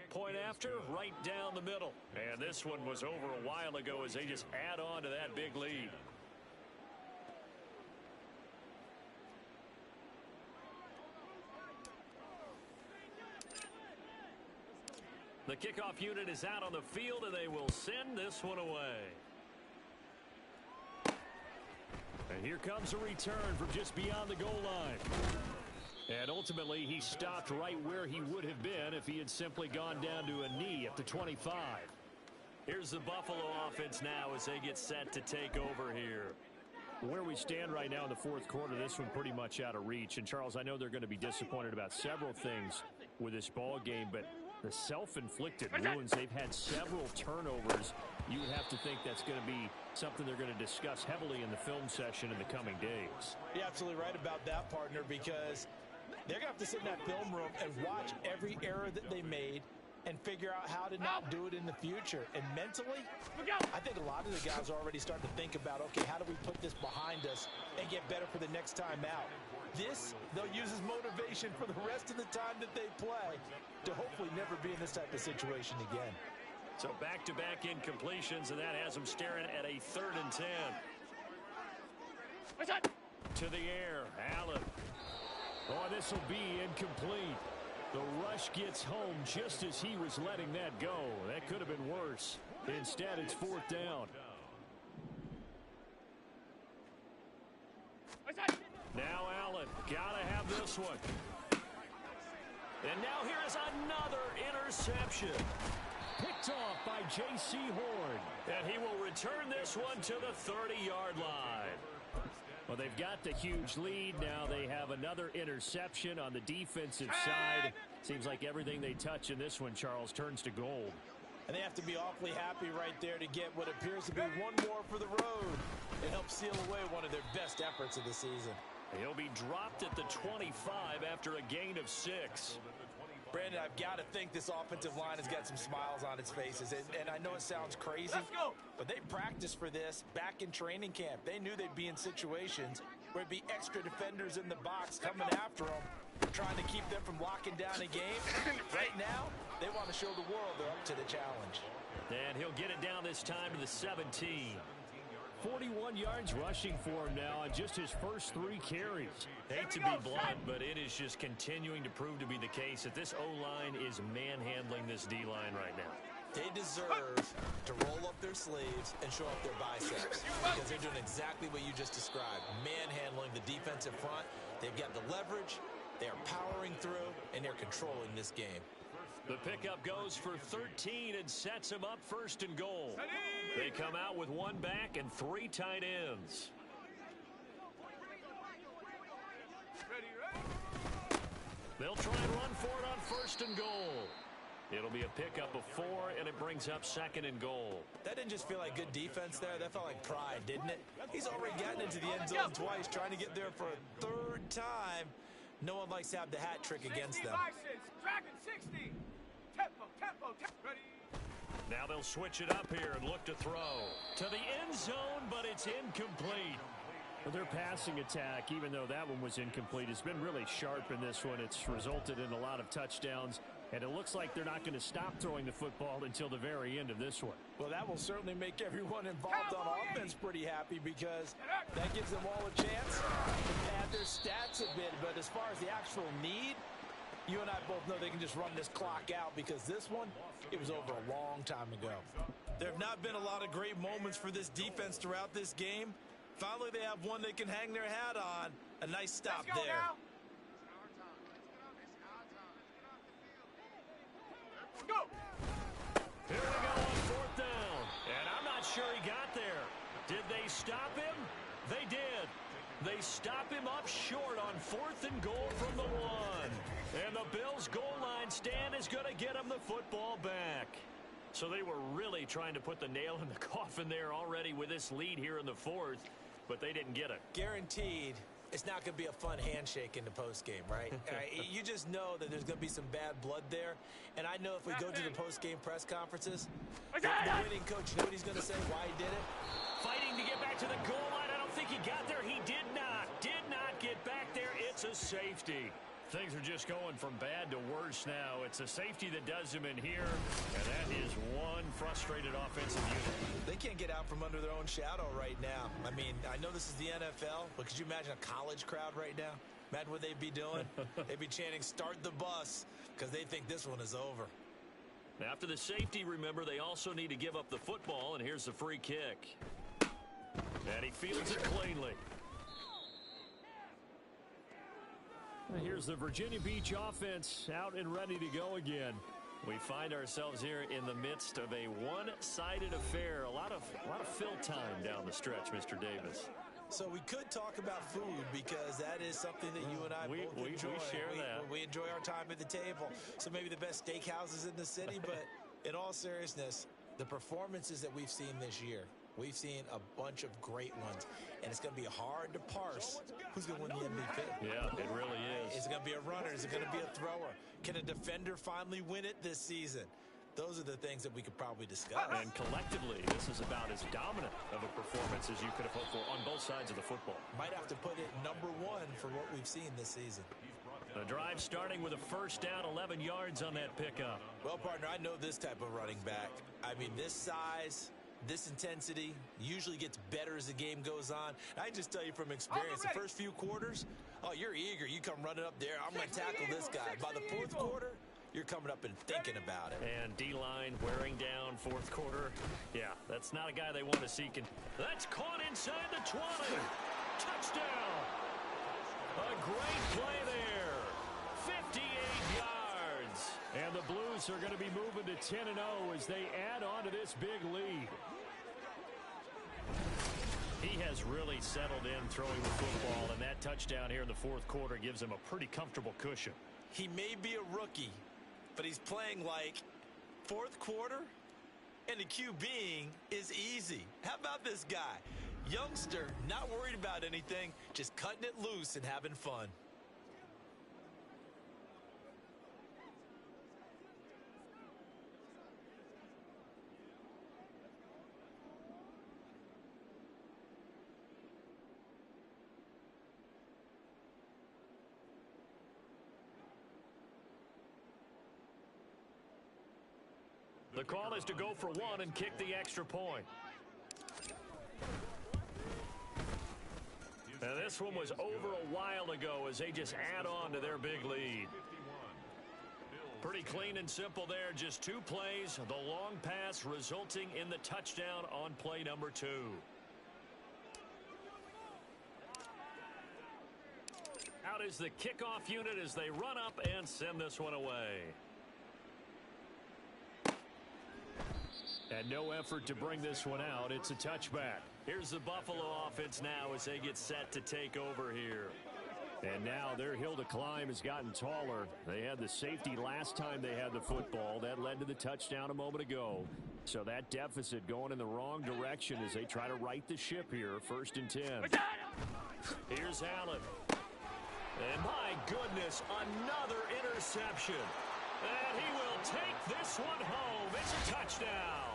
Point after, right down the middle. And this one was over a while ago as they just add on to that big lead. The kickoff unit is out on the field, and they will send this one away. And here comes a return from just beyond the goal line. And ultimately, he stopped right where he would have been if he had simply gone down to a knee at the 25. Here's the Buffalo offense now as they get set to take over here. Where we stand right now in the fourth quarter, this one pretty much out of reach. And, Charles, I know they're going to be disappointed about several things with this ball game, but the self-inflicted wounds, they've had several turnovers. You would have to think that's going to be something they're going to discuss heavily in the film session in the coming days. You're absolutely right about that, partner, because they're going to have to sit in that film room and watch every error that they made and figure out how to not do it in the future. And mentally, I think a lot of the guys are already starting to think about, okay, how do we put this behind us and get better for the next time out? This, they'll use as motivation for the rest of the time that they play to hopefully never be in this type of situation again. So back-to-back incompletions, and that has them staring at a 3rd and 10. To the air, Allen. Oh, this will be incomplete. The rush gets home just as he was letting that go. That could have been worse. Instead, it's 4th down. Now Allen, gotta have this one. And now here is another interception. Picked off by J.C. Horn. And he will return this one to the 30-yard line. Well, they've got the huge lead. Now they have another interception on the defensive side. Seems like everything they touch in this one, Charles, turns to gold. And they have to be awfully happy right there to get what appears to be one more for the road. It helps seal away one of their best efforts of the season. He'll be dropped at the 25 after a gain of 6. Brandon, I've got to think this offensive line has got some smiles on its faces. And I know it sounds crazy, but they practiced for this back in training camp. They knew they'd be in situations where it'd be extra defenders in the box coming after them, trying to keep them from locking down a game. Right now, they want to show the world they're up to the challenge. And he'll get it down this time to the 17. 41 yards rushing for him now on just his first 3 carries. Hate to be blunt, but it is just continuing to prove to be the case that this O-line is manhandling this D-line right now. They deserve to roll up their sleeves and show up their biceps because they're doing exactly what you just described, manhandling the defensive front. They've got the leverage, they're powering through, and they're controlling this game. The pickup goes for 13 and sets him up 1st and goal. They come out with 1 back and 3 tight ends. They'll try and run for it on 1st and goal. It'll be a pickup of 4, and it brings up 2nd and goal. That didn't just feel like good defense there. That felt like pride, didn't it? He's already gotten into the end zone twice, trying to get there for a 3rd time. No one likes to have the hat trick against them. Dragon 60. Tempo. Ready. Now they'll switch it up here and look to throw. To the end zone, but it's incomplete. Well, their passing attack, even though that one was incomplete, has been really sharp in this one. It's resulted in a lot of touchdowns, and it looks like they're not going to stop throwing the football until the very end of this one. Well, that will certainly make everyone involved on offense pretty happy because that gives them all a chance to pad their stats a bit. But as far as the actual need, you and I both know they can just run this clock out because this one, it was over a long time ago. There have not been a lot of great moments for this defense throughout this game. Finally, they have one they can hang their hat on. A nice stop there. Now. Go. Here we go on 4th down. And I'm not sure he got there. Did they stop him? They did. They stop him up short on 4th and goal from the 1. And the Bills' goal line stand is going to get him the football back. So they were really trying to put the nail in the coffin there already with this lead here in the 4th, but they didn't get it. Guaranteed It's not going to be a fun handshake in the postgame, right? You just know that there's going to be some bad blood there. And I know if we go to the postgame press conferences, the winning coach, you know what he's going to say, why he did it? Fighting to get back to the goal line. I don't think he got there. He did not get back there. It's a safety. Things are just going from bad to worse now. It's a safety that does him in here, and that is one frustrated offensive unit. They can't get out from under their own shadow right now. I mean, I know this is the NFL, but could you imagine a college crowd right now? Imagine what they'd be doing. They'd be chanting, "Start the bus," because they think this one is over. After the safety, remember, they also need to give up the football, and here's the free kick. And he fields it cleanly. Here's the Virginia Beach offense out and ready to go again. We find ourselves here in the midst of a one-sided affair. A lot of fill time down the stretch, Mr. Davis. So we could talk about food because that is something that you and I both enjoy. We share that. We enjoy our time at the table. So maybe the best steakhouses in the city, but in all seriousness, the performances that we've seen this year, we've seen a bunch of great ones, and it's going to be hard to parse who's going to win the MVP. Yeah, it really is. Is it going to be a runner? Is it going to be a thrower? Can a defender finally win it this season? Those are the things that we could probably discuss. And collectively, this is about as dominant of a performance as you could have hoped for on both sides of the football. Might have to put it number one for what we've seen this season. The drive starting with a first down, 11 yards on that pickup. Well, partner, I know this type of running back. I mean, this size, this intensity usually gets better as the game goes on. I just tell you from experience, the first few quarters, oh, you're eager. You come running up there. I'm going to tackle this guy. By the fourth quarter, you're coming up and thinking about it. And D-line wearing down fourth quarter. Yeah, that's not a guy they want to see. That's caught inside the 20. Touchdown. A great play there. 58 yards. And the Blues are going to be moving to 10-0 as they add on to this big lead. He has really settled in throwing the football, and that touchdown here in the fourth quarter gives him a pretty comfortable cushion. He may be a rookie, but he's playing like fourth quarter, and the QBing is easy. How about this guy? Youngster, not worried about anything, just cutting it loose and having fun. The call is to go for one and kick the extra point. Now this one was over a while ago as they just add on to their big lead. Pretty clean and simple there. Just two plays. The long pass resulting in the touchdown on play number 2. Out is the kickoff unit as they run up and send this one away. And no effort to bring this one out. It's a touchback. Here's the Buffalo offense now as they get set to take over here. And now their hill to climb has gotten taller. They had the safety last time they had the football. That led to the touchdown a moment ago. So that deficit going in the wrong direction as they try to right the ship here. 1st and 10. Here's Allen. And my goodness, another interception. And he will take this one home. It's a touchdown.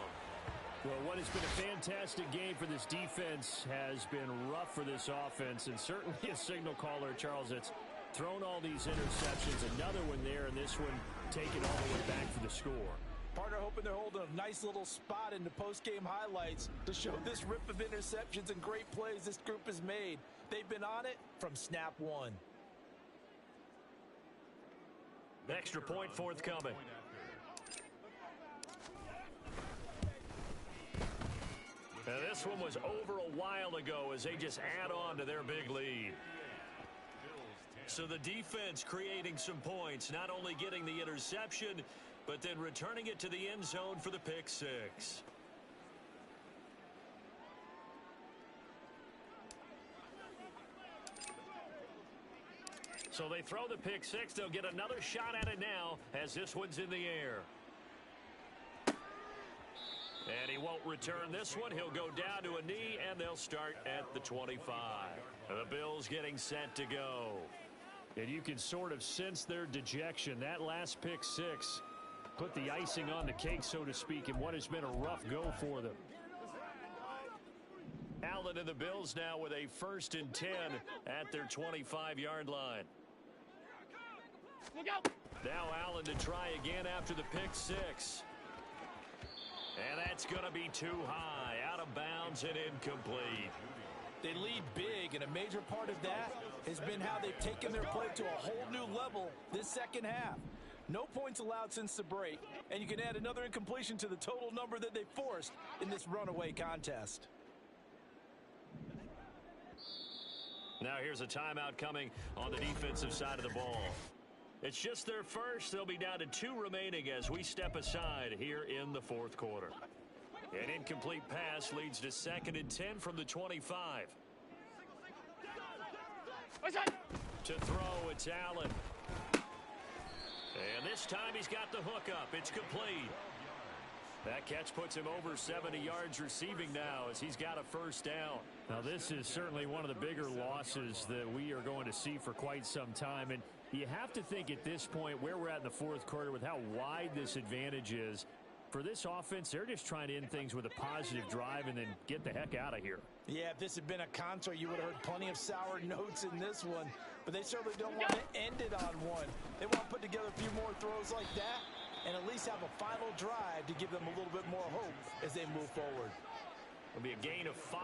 Well, what has been a fantastic game for this defense has been rough for this offense, and certainly a signal caller, Charles, that's thrown all these interceptions. Another one there, and this one taken all the way back for the score. Partner hoping they're holding a nice little spot in the post-game highlights to show this rip of interceptions and great plays this group has made. They've been on it from snap one. Extra point forthcoming. Now this one was over a while ago as they just add on to their big lead. So the defense creating some points, not only getting the interception, but then returning it to the end zone for the pick six. So they throw the pick six. They'll get another shot at it now as this one's in the air. And he won't return this one. He'll go down to a knee, and they'll start at the 25. The Bills getting set to go. And you can sort of sense their dejection. That last pick six put the icing on the cake, so to speak, in what has been a rough go for them. Allen and the Bills now with a 1st and 10 at their 25-yard line. Now Allen to try again after the pick six. And that's going to be too high, out of bounds and incomplete. They lead big, and a major part of that has been how they've taken their play to a whole new level this second half. No points allowed since the break, and you can add another incompletion to the total number that they forced in this runaway contest. Now here's a timeout coming on the defensive side of the ball. It's just their first. They'll be down to 2 remaining as we step aside here in the 4th quarter. An incomplete pass leads to 2nd and 10 from the 25. To throw, it's Allen. And this time he's got the hook up. It's complete. That catch puts him over 70 yards receiving now as he's got a 1st down. Now this is certainly one of the bigger losses that we are going to see for quite some time. And you have to think at this point where we're at in the 4th quarter with how wide this advantage is. For this offense, they're just trying to end things with a positive drive and then get the heck out of here. Yeah, if this had been a concert, you would have heard plenty of sour notes in this one. But they certainly don't want to end it on one. They want to put together a few more throws like that and at least have a final drive to give them a little bit more hope as they move forward. It'll be a gain of 5,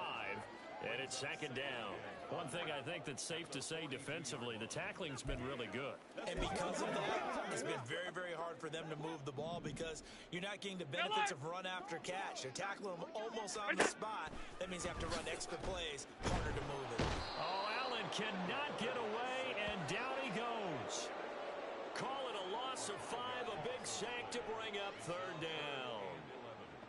and it's 2nd down. One thing I think that's safe to say defensively, the tackling's been really good. And because of that, it's been very, very hard for them to move the ball because you're not getting the benefits of run after catch. They're tackling them almost on the spot. That means you have to run extra plays, harder to move it. Oh, Allen cannot get away, and down he goes. Call it a loss of 5, a big sack to bring up 3rd down.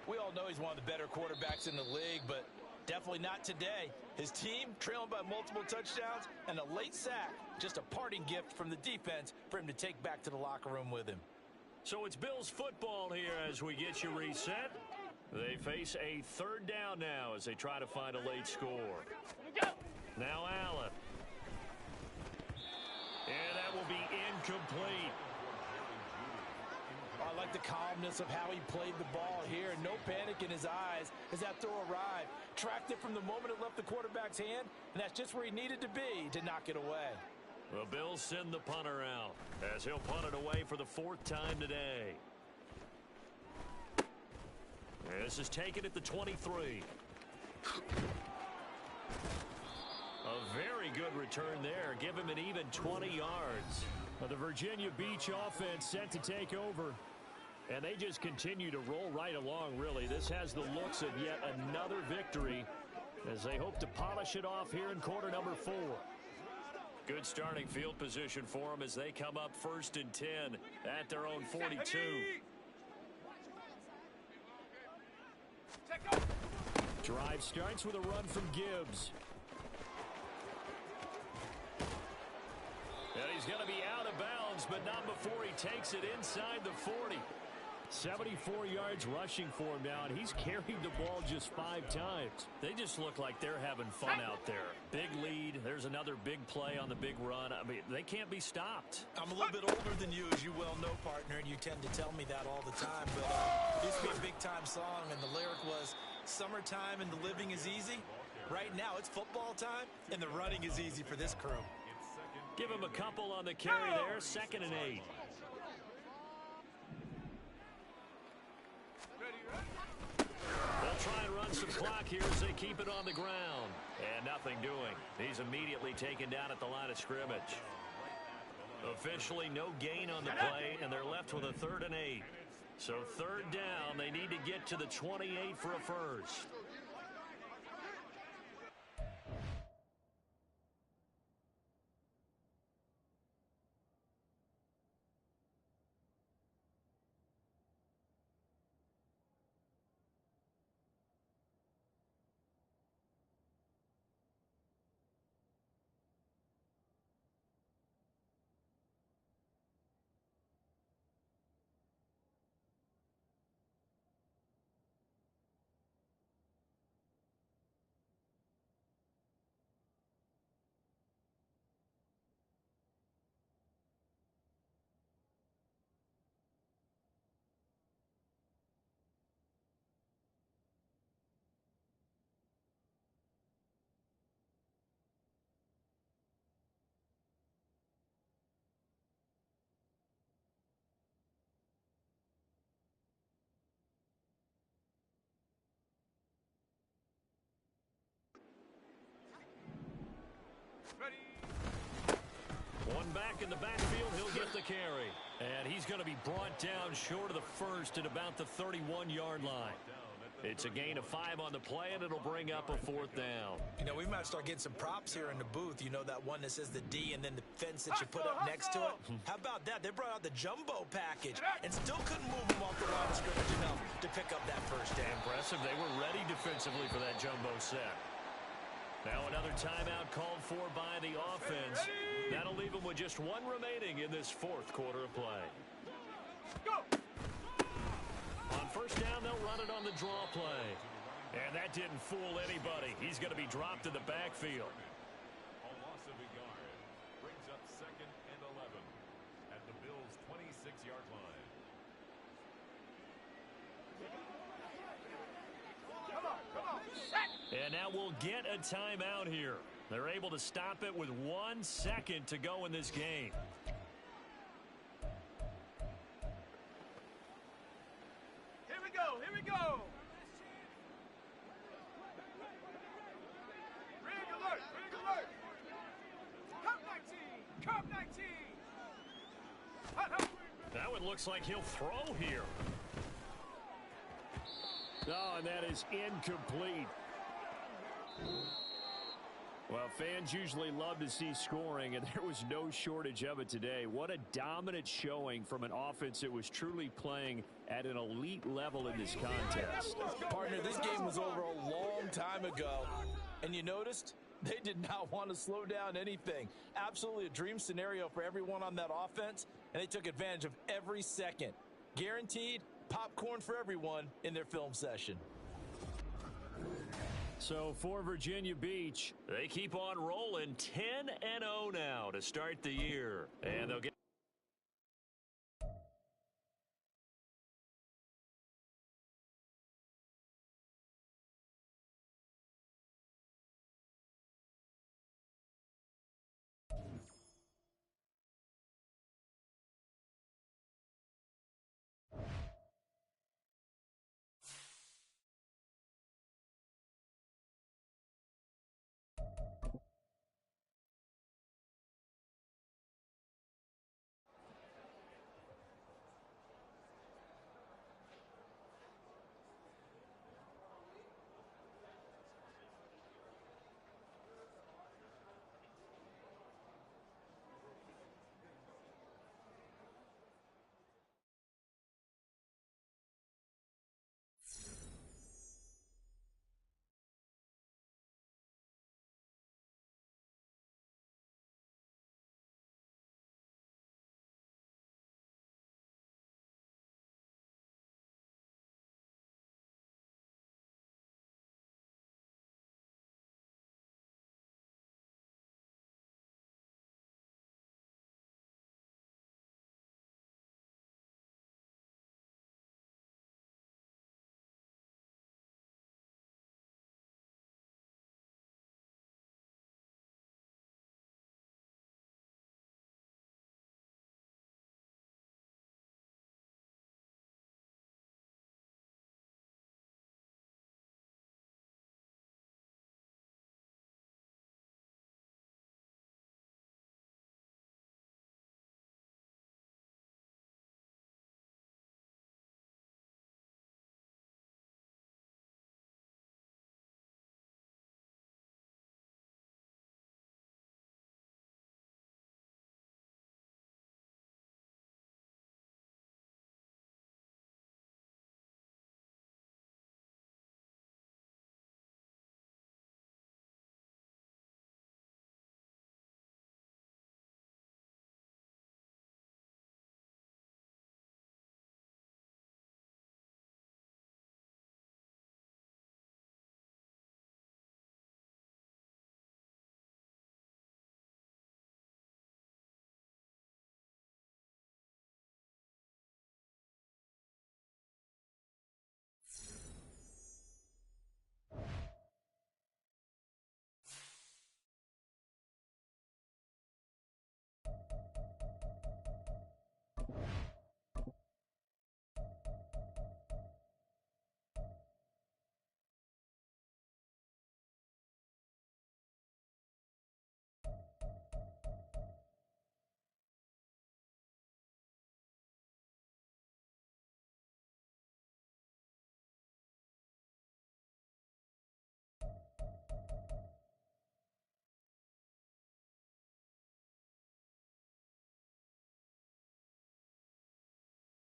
We all know he's one of the better quarterbacks in the league, but definitely not today. His team trailing by multiple touchdowns and a late sack. Just a parting gift from the defense for him to take back to the locker room with him. So it's Bills football here as we get you reset. They face a 3rd down now as they try to find a late score. Now Allen. And that will be incomplete. I like the calmness of how he played the ball here. No panic in his eyes as that throw arrived. Tracked it from the moment it left the quarterback's hand, and that's just where he needed to be to knock it away. The Bills send the punter out as he'll punt it away for the 4th time today. This is taken at the 23. A very good return there. Give him an even 20 yards. Well, the Virginia Beach offense set to take over. And they just continue to roll right along, really. This has the looks of yet another victory as they hope to polish it off here in quarter number 4. Good starting field position for them as they come up 1st and 10 at their own 42. Drive starts with a run from Gibbs. And he's going to be out of bounds, but not before he takes it inside the 40. 74 yards rushing for him now, and he's carried the ball just 5 times. They just look like they're having fun out there. Big lead. There's another big play on the big run. I mean, they can't be stopped. I'm a little bit older than you, as you well know, partner, and you tend to tell me that all the time. But it used to be a big-time song, and the lyric was, "Summertime and the living is easy." Right now, it's football time, and the running is easy for this crew. Give him a couple on the carry there. 2nd and 8. They'll try and run some clock here as they keep it on the ground. And nothing doing. He's immediately taken down at the line of scrimmage. Officially no gain on the play, and they're left with a 3rd and 8. So 3rd down, they need to get to the 28 for a first. Ready. One back in the backfield, he'll get the carry. And he's going to be brought down short of the first at about the 31-yard line. It's a gain of 5 on the play, and it'll bring up a 4th down. You know, we might start getting some props here in the booth. You know, that one that says the D and then the fence that you put up next to it? How about that? They brought out the jumbo package and still couldn't move them off the line of scrimmage enough to pick up that first down. Impressive. They were ready defensively for that jumbo set. Now another timeout called for by the offense. That'll leave them with just 1 remaining in this 4th quarter of play. Go. On first down, they'll run it on the draw play. And that didn't fool anybody. He's going to be dropped in the backfield. A loss of a yard brings up 2nd and 11 at the Bills' 26-yard line. Come on. Set. And now we'll get a timeout here. They're able to stop it with 1 second to go in this game. Here we go. Rig alert. Cup 19. That one looks like he'll throw here. Oh, and that is incomplete. Well, fans usually love to see scoring, and there was no shortage of it today. What a dominant showing from an offense that was truly playing at an elite level in this contest. Partner, this game was over a long time ago, and you noticed they did not want to slow down anything. Absolutely a dream scenario for everyone on that offense, and they took advantage of every second. Guaranteed popcorn for everyone in their film session. So for Virginia Beach, they keep on rolling 10-0 now to start the year. And they'll get